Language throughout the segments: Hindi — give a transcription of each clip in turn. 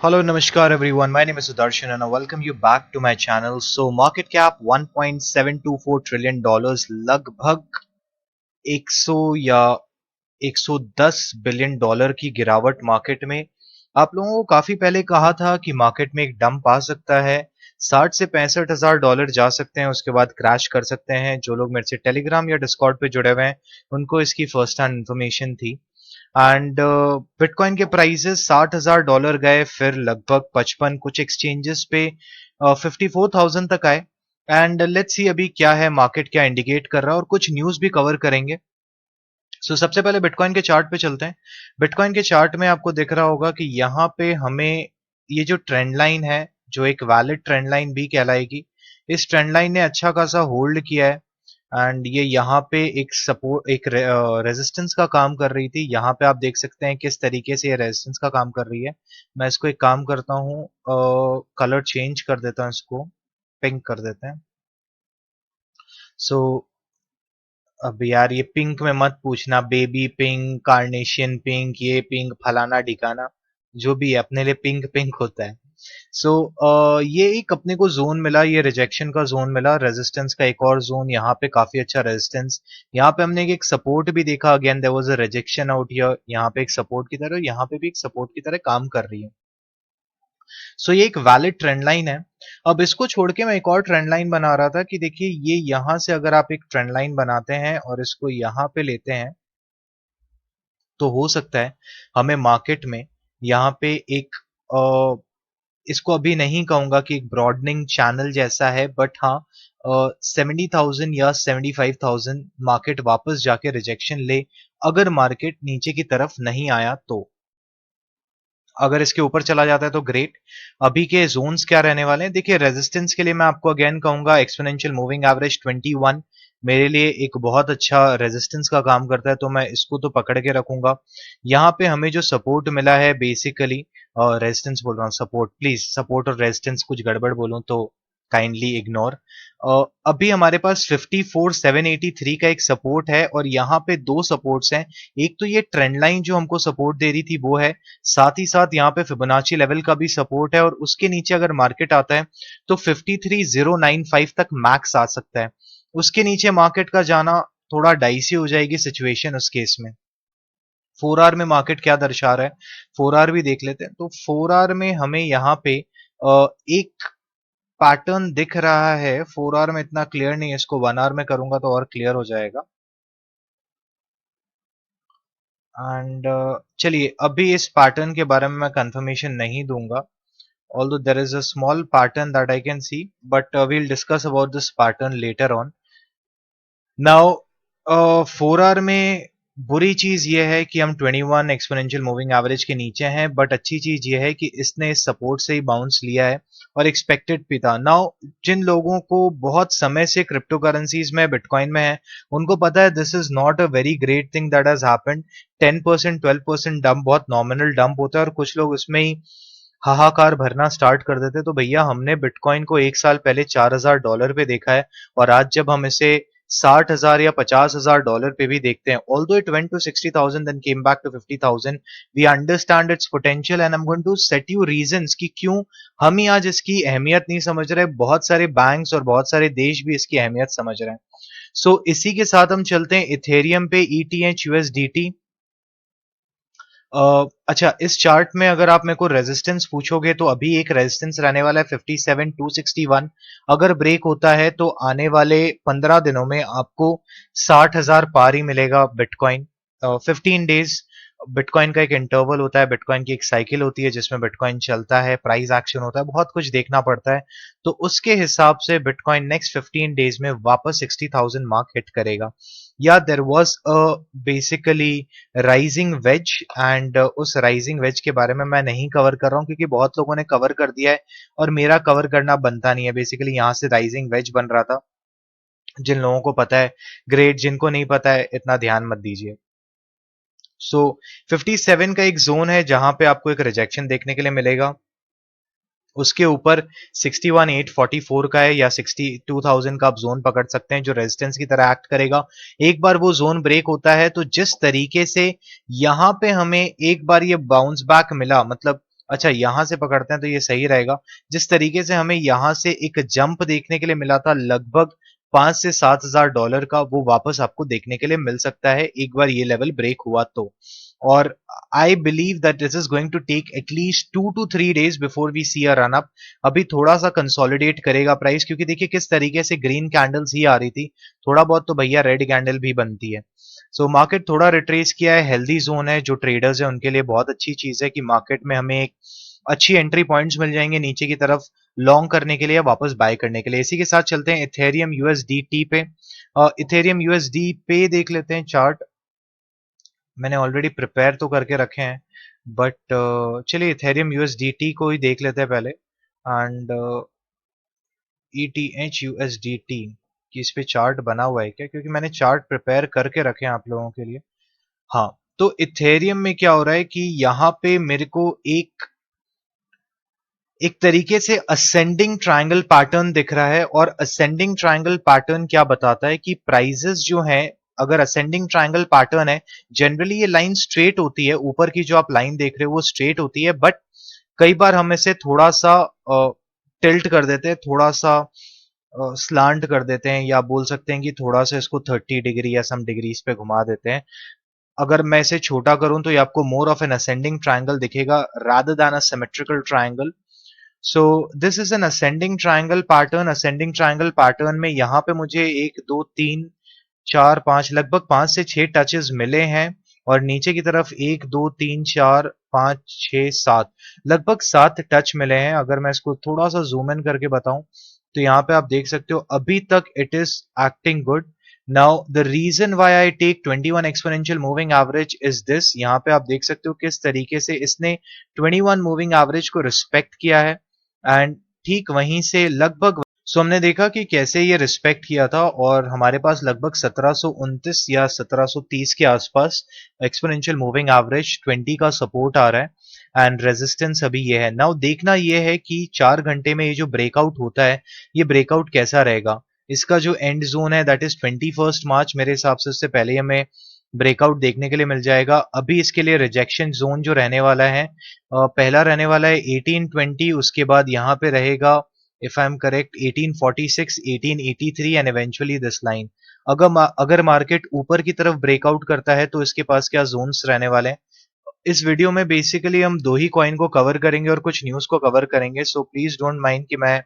Hello, Namaskar everyone. My name is Sudarshan and I welcome you back to my channel. So, market cap 1.724 trillion dollars, लगभग 100 या 110 बिलियन डॉलर की गिरावट मार्केट में। आप लोगों को काफी पहले कहा था कि मार्केट में एक डंप आ सकता है, 60 से 65 हजार डॉलर जा सकते हैं, उसके बाद क्रैश कर सकते हैं। जो लोग मेरे से टेलीग्राम या डिस्कॉर्ड पे जुड़े हुए हैं उनको इसकी फर्स्ट हैंड इंफॉर्मेशन थी। एंड बिटकॉइन के प्राइसेस 60,000 डॉलर गए, फिर लगभग 55, कुछ एक्सचेंजेस पे 54,000 तक आए। एंड लेट्स सी अभी क्या है, मार्केट क्या इंडिकेट कर रहा है, और कुछ न्यूज भी कवर करेंगे। सबसे पहले बिटकॉइन के चार्ट पे चलते हैं। बिटकॉइन के चार्ट में आपको दिख रहा होगा कि यहाँ पे हमें ये जो ट्रेंड लाइन है, जो एक वैलिड ट्रेंड लाइन भी कहलाएगी, इस ट्रेंड लाइन ने अच्छा खासा होल्ड किया है। एंड ये यहाँ पे एक सपोर्ट, एक रेजिस्टेंस का काम कर रही थी। यहाँ पे आप देख सकते हैं किस तरीके से ये रेजिस्टेंस का काम कर रही है। मैं इसको एक काम करता हूँ, कलर चेंज कर देता हूँ, इसको पिंक कर देते हैं। सो अब यार ये पिंक में मत पूछना, बेबी पिंक, कार्नेशियन पिंक, ये पिंक, फलाना ढिकाना, जो भी है अपने लिए पिंक पिंक होता है। ये एक अपने को जोन मिला, ये रिजेक्शन का जोन मिला, रेजिस्टेंस का एक और जोन, यहाँ पे काफी अच्छा रेजिस्टेंस। यहाँ पे हमने एक सपोर्ट भी देखा, again there was a rejection out here, यहाँ पे एक सपोर्ट की तरह, यहाँ पे भी एक सपोर्ट की तरह काम कर रही है। ये एक वैलिड ट्रेंड लाइन है। अब इसको छोड़ के मैं एक और ट्रेंड लाइन बना रहा था कि देखिए, ये यहां से अगर आप एक ट्रेंड लाइन बनाते हैं और इसको यहां पे लेते हैं, तो हो सकता है हमें मार्केट में यहाँ पे एक इसको अभी नहीं कहूंगा कि एक ब्रॉडनिंग चैनल जैसा है, बट हाँ, 70,000 या 75,000 मार्केट वापस जाके रिजेक्शन ले, अगर मार्केट नीचे की तरफ नहीं आया तो। अगर इसके ऊपर चला जाता है तो ग्रेट। अभी के जोन्स क्या रहने वाले हैं, देखिए, रेजिस्टेंस के लिए मैं आपको अगेन कहूंगा एक्सपोनेंशियल मूविंग एवरेज 21 मेरे लिए एक बहुत अच्छा रेजिस्टेंस का काम करता है, तो मैं इसको तो पकड़ के रखूंगा। यहाँ पे हमें जो सपोर्ट मिला है बेसिकली, रेजिस्टेंस बोल रहा हूँ, सपोर्ट, प्लीज सपोर्ट और रेजिस्टेंस कुछ गड़बड़ बोलूं तो काइंडली इग्नोर। अभी हमारे पास 54,783 का एक सपोर्ट है, और यहाँ पे दो सपोर्ट्स हैं। एक तो ये ट्रेंड लाइन जो हमको सपोर्ट दे रही थी वो है, साथ ही साथ यहाँ पे फिबोनाची लेवल का भी सपोर्ट है, और उसके नीचे अगर मार्केट आता है तो 53,095 तक मैक्स आ सकता है। उसके नीचे मार्केट का जाना थोड़ा डाइसी हो जाएगी सिचुएशन उस केस में। 4 आवर में मार्केट क्या दर्शा रहा है, 4 आवर भी देख लेते हैं। तो 4 आवर में हमें यहाँ पे एक पैटर्न दिख रहा है। 4 आवर में इतना क्लियर नहीं है, इसको 1 आवर में करूंगा तो और क्लियर हो जाएगा। एंड चलिए, अभी इस पैटर्न के बारे में मैं कंफर्मेशन नहीं दूंगा, although there is a small pattern that I can see, but we'll discuss about this pattern later on. Now, 4 our में बुरी चीज ये है कि हम 21 एक्सपोनेंशियल मूविंग एवरेज के नीचे हैं, बट अच्छी चीज ये है कि इसने इस सपोर्ट से ही बाउंस लिया है और एक्सपेक्टेड भी था। नाउ, जिन लोगों को बहुत समय से क्रिप्टो करेंसीज में, बिटकॉइन में है, उनको पता है this is not a very great thing that has happened. 10%, 12% dump बहुत नॉमिनल डंप होता है, और कुछ लोग उसमें ही हाहाकार भरना स्टार्ट कर देते। तो भैया, हमने बिटकॉइन को 1 साल पहले 4,000 डॉलर पे देखा है, और आज जब हम इसे 60,000 या 50,000 डॉलर पे भी देखते हैं, although it went to 60,000 then came back to 50,000, we understand its potential, and I am going to set you reasons कि क्यों हम ही आज इसकी अहमियत नहीं समझ रहे। बहुत सारे बैंक्स और बहुत सारे देश भी इसकी अहमियत समझ रहे हैं। इसी के साथ हम चलते हैं इथेरियम पे, ETH USDT। अच्छा, इस चार्ट में अगर आप मेरे को रेजिस्टेंस पूछोगे तो अभी एक रेजिस्टेंस रहने वाला है 57,261। अगर ब्रेक होता है तो आने वाले 15 दिनों में आपको 60,000 पार ही मिलेगा बिटकॉइन। 15 डेज बिटकॉइन का एक इंटरवल होता है, बिटकॉइन की एक साइकिल होती है जिसमें बिटकॉइन चलता है, प्राइस एक्शन होता है, बहुत कुछ देखना पड़ता है। तो उसके हिसाब से बिटकॉइन नेक्स्ट 15 डेज में वापस 60,000 मार्क हिट करेगा। या there was a basically rising veg, and उस राइजिंग वेज के बारे में मैं नहीं कवर कर रहा हूँ क्योंकि बहुत लोगों ने कवर कर दिया है और मेरा कवर करना बनता नहीं है। बेसिकली यहाँ से राइजिंग वेज बन रहा था, जिन लोगों को पता है ग्रेट, जिनको नहीं पता है इतना ध्यान मत दीजिए। 57 का एक जोन है जहां पे आपको एक रिजेक्शन देखने के लिए मिलेगा। उसके ऊपर 61,844 का है, या 62,000 का आप जोन पकड़ सकते हैं जो रेजिस्टेंस की तरह एक्ट करेगा। एक बार वो जोन ब्रेक होता है तो जिस तरीके से यहां पे हमें एक बार ये बाउंस बैक मिला, मतलब अच्छा यहाँ से पकड़ते हैं तो ये सही रहेगा। जिस तरीके से हमें यहाँ से एक जंप देखने के लिए मिला था लगभग 5 से 7 हजार डॉलर का, वो वापस आपको देखने के लिए मिल सकता है एक बार ये लेवल ब्रेक हुआ तो। और I believe that this is going to take at least 2 to 3 days before we see a run up. अभी थोड़ा सा कंसोलिडेट करेगा प्राइस, क्योंकि देखिए किस तरीके से ग्रीन कैंडल्स ही आ रही थी, थोड़ा बहुत तो भैया रेड कैंडल भी बनती है। सो मार्केट थोड़ा रिट्रेस किया है, हेल्दी जोन है, जो ट्रेडर्स है उनके लिए बहुत अच्छी चीज है कि मार्केट में हमें एक अच्छी एंट्री पॉइंट्स मिल जाएंगे नीचे की तरफ लॉन्ग करने के लिए या वापस बाय करने के लिए। इसी के साथ चलते हैं इथेरियम यूएसडीटी पे। इथेरियम यूएसडी पे देख लेते हैं चार्ट। मैंने ऑलरेडी प्रिपेयर तो करके रखे हैं, बट चलिए इथेरियम यूएसडीटी को ही देख लेते हैं पहले। एंड ETH USDT कि इस पे चार्ट बना हुआ है क्या, क्योंकि मैंने चार्ट प्रिपेयर करके रखे हैं आप लोगों के लिए। हाँ, तो इथेरियम में क्या हो रहा है कि यहाँ पे मेरे को एक एक तरीके से असेंडिंग ट्रायंगल पैटर्न दिख रहा है। और असेंडिंग ट्रायंगल पैटर्न क्या बताता है कि प्राइजेस जो हैं, अगर असेंडिंग ट्रायंगल पैटर्न है, जनरली ये लाइन स्ट्रेट होती है, ऊपर की जो आप लाइन देख रहे हो वो स्ट्रेट होती है, बट कई बार हम इसे थोड़ा सा टिल्ट कर देते हैं, थोड़ा सा स्लांट कर देते हैं, या बोल सकते हैं कि थोड़ा सा इसको 30 डिग्री या सम डिग्रीज पे घुमा देते हैं। अगर मैं इसे छोटा करूं तो ये आपको more of an ascending triangle दिखेगा rather than a symmetrical triangle. So this is an ascending triangle pattern. Ascending triangle pattern में यहाँ पे मुझे 1 2 3 4 5 लगभग 5 से 6 टचेस मिले हैं, और नीचे की तरफ 1 2 3 4 5 6 7 लगभग 7 टच मिले हैं। अगर मैं इसको थोड़ा सा जूम इन करके बताऊं तो यहाँ पे आप देख सकते हो अभी तक it is acting good. Now the reason why I take 21 exponential moving average is this. यहाँ पे आप देख सकते हो किस तरीके से इसने 21 मूविंग एवरेज को रिस्पेक्ट किया है, एंड ठीक वहीं से लगभग हमने देखा कि कैसे ये रिस्पेक्ट किया था, और हमारे पास लगभग 1729 या 1730 के आसपास एक्सपोनेंशियल मूविंग एवरेज 20 का सपोर्ट आ रहा है, एंड रेजिस्टेंस अभी ये है। नाउ देखना ये है कि 4 घंटे में ये जो ब्रेकआउट होता है, ये ब्रेकआउट कैसा रहेगा। इसका जो एंड जोन है दैट इज 21 मार्च, मेरे हिसाब से उससे पहले हमें ब्रेकआउट देखने के लिए मिल जाएगा। अभी इसके लिए रिजेक्शन जोन जो रहने वाला है, पहला रहने वाला है 1820, उसके बाद यहाँ पे रहेगा if I am correct 1846, 1883 and eventually this line. अगर मार्केट ऊपर की तरफ ब्रेकआउट करता है तो इसके पास क्या जोन्स रहने वाले हैं। इस वीडियो में बेसिकली हम दो ही कॉइन को कवर करेंगे और कुछ न्यूज को कवर करेंगे, सो प्लीज डोंट माइंड कि मैं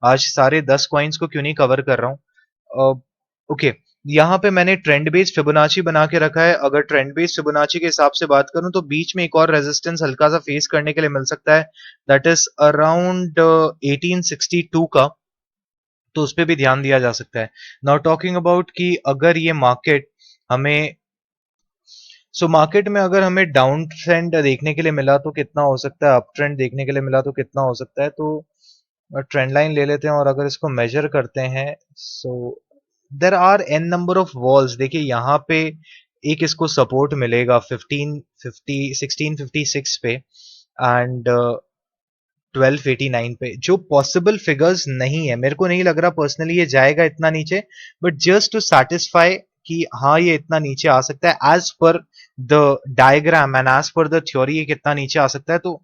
आज सारे 10 कॉइन्स को क्यों नहीं कवर कर रहा हूँ। ओके, यहाँ पे मैंने ट्रेंड बेस्ड फिबोनाची बना के रखा है। अगर ट्रेंड बेस्ड फिबोनाची के हिसाब से बात करूं तो बीच में एक और रेजिस्टेंस हल्का सा फेस करने के लिए मिल सकता है, दैट इज अराउंड 1862 का, तो उस पर भी ध्यान दिया जा सकता है। नाउ टॉकिंग अबाउट कि अगर ये मार्केट हमें मार्केट में अगर हमें डाउन ट्रेंड देखने के लिए मिला तो कितना हो सकता है, अप ट्रेंड देखने के लिए मिला तो कितना हो सकता है। तो ट्रेंड लाइन ले लेते हैं और अगर इसको मेजर करते हैं, so there are an number of walls. देखिए यहाँ पे एक इसको सपोर्ट मिलेगा 1656 पे एंड 1289 पे, जो पॉसिबल फिगर्स नहीं है। मेरे को नहीं लग रहा पर्सनली ये जाएगा इतना नीचे, बट जस्ट टू सेटिस्फाई कि हाँ ये इतना नीचे आ सकता है as per the diagram and as per the theory, ये कितना नीचे आ सकता है। तो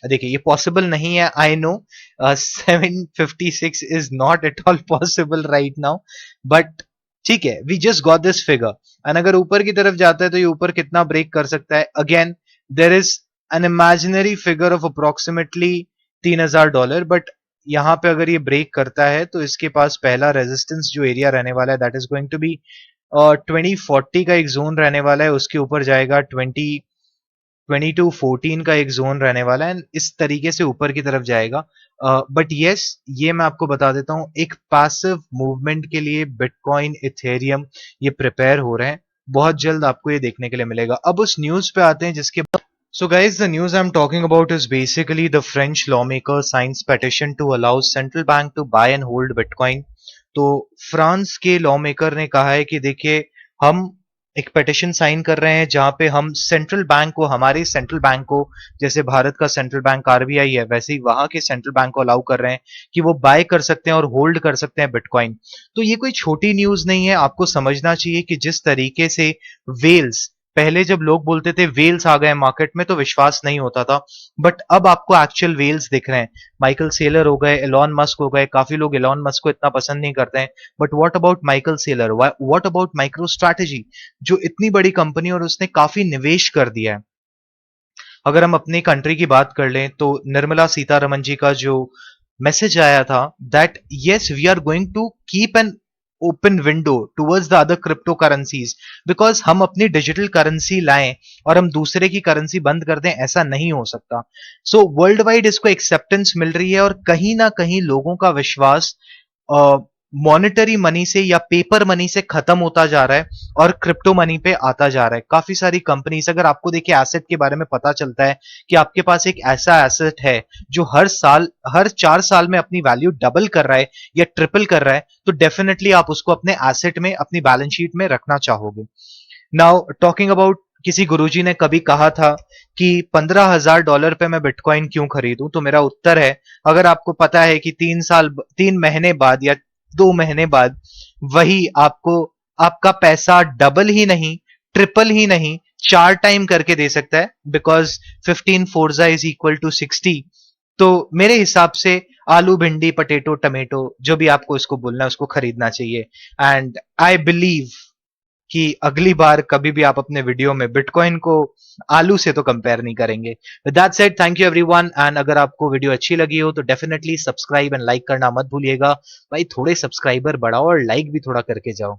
देखिए ये पॉसिबल नहीं है, I know 756 is not at all possible right now, but ठीक है, we just got this figure. And अगर ऊपर की तरफ जाता है तो ये ऊपर कितना ब्रेक कर सकता है। Again there is an imaginary figure of approximately $3000, but यहाँ पे अगर ये ब्रेक करता है तो इसके पास पहला रेजिस्टेंस जो एरिया रहने वाला है that is going to be 2040 का एक जोन रहने वाला है, उसके ऊपर जाएगा 2214 का एक जोन रहने वाला है, इस तरीके से ऊपर की तरफ जाएगा। बट यस, ये मैं आपको बता देता हूं, एक पैसिव मूवमेंट के लिए बिटकॉइन इथेरियम ये प्रिपेयर हो रहे हैं, बहुत जल्द आपको ये देखने के लिए मिलेगा। अब उस न्यूज पे आते हैं जिसके So guys, the news I'm talking about is basically the French lawmaker signs petition to allow central bank to buy and hold Bitcoin। तो फ्रांस के लॉ मेकर ने कहा है कि देखिए हम एक पेटिशन साइन कर रहे हैं जहां पे हम सेंट्रल बैंक को, हमारे सेंट्रल बैंक को, जैसे भारत का सेंट्रल बैंक आरबीआई है वैसे ही वहां के सेंट्रल बैंक को अलाउ कर रहे हैं कि वो बाय कर सकते हैं और होल्ड कर सकते हैं बिटकॉइन। तो ये कोई छोटी न्यूज नहीं है, आपको समझना चाहिए कि जिस तरीके से वेल्स पहले जब लोग बोलते थे वेल्स आ गए मार्केट में तो विश्वास नहीं होता था, बट अब आपको एक्चुअल वेल्स दिख रहे हैं। माइकल सेलर हो गए, एलॉन मस्क हो गए, काफी लोग एलॉन मस्क को इतना पसंद नहीं करते हैं, but what about Michael Saylor, what about micro strategy, जो इतनी बड़ी कंपनी और उसने काफी निवेश कर दिया है। अगर हम अपनी कंट्री की बात कर लें तो निर्मला सीतारमन जी का जो मैसेज आया था that yes we are going to keep an open window towards the other crypto currencies, because हम अपनी डिजिटल करेंसी लाएं और हम दूसरे की करेंसी बंद कर दें, ऐसा नहीं हो सकता। सो वर्ल्ड वाइड इसको एक्सेप्टेंस मिल रही है और कहीं ना कहीं लोगों का विश्वास मॉनेटरी मनी से या पेपर मनी से खत्म होता जा रहा है और क्रिप्टो मनी पे आता जा रहा है। काफी सारी कंपनीज, अगर आपको देखिए एसेट के बारे में पता चलता है कि आपके पास एक ऐसा एसेट है जो हर साल, हर 4 साल में अपनी वैल्यू डबल कर रहा है या ट्रिपल कर रहा है, तो डेफिनेटली आप उसको अपने एसेट में, अपनी बैलेंस शीट में रखना चाहोगे। नाउ टॉकिंग अबाउट, किसी गुरुजी ने कभी कहा था कि $15,000 पे मैं बिटकॉइन क्यों खरीदूं, तो मेरा उत्तर है, अगर आपको पता है कि 3 महीने बाद या 2 महीने बाद वही आपको, आपका पैसा डबल ही नहीं, ट्रिपल ही नहीं, 4 टाइम करके दे सकता है, because 15 fours is equal to 60। तो मेरे हिसाब से आलू, भिंडी, पटेटो, टमेटो, जो भी आपको इसको बोलना है, उसको खरीदना चाहिए। एंड आई बिलीव कि अगली बार कभी भी आप अपने वीडियो में बिटकॉइन को आलू से तो कंपेयर नहीं करेंगे। With that said, thank you everyone, and अगर आपको वीडियो अच्छी लगी हो तो डेफिनेटली सब्सक्राइब एंड लाइक करना मत भूलिएगा। भाई थोड़े सब्सक्राइबर बढ़ाओ और लाइक भी थोड़ा करके जाओ।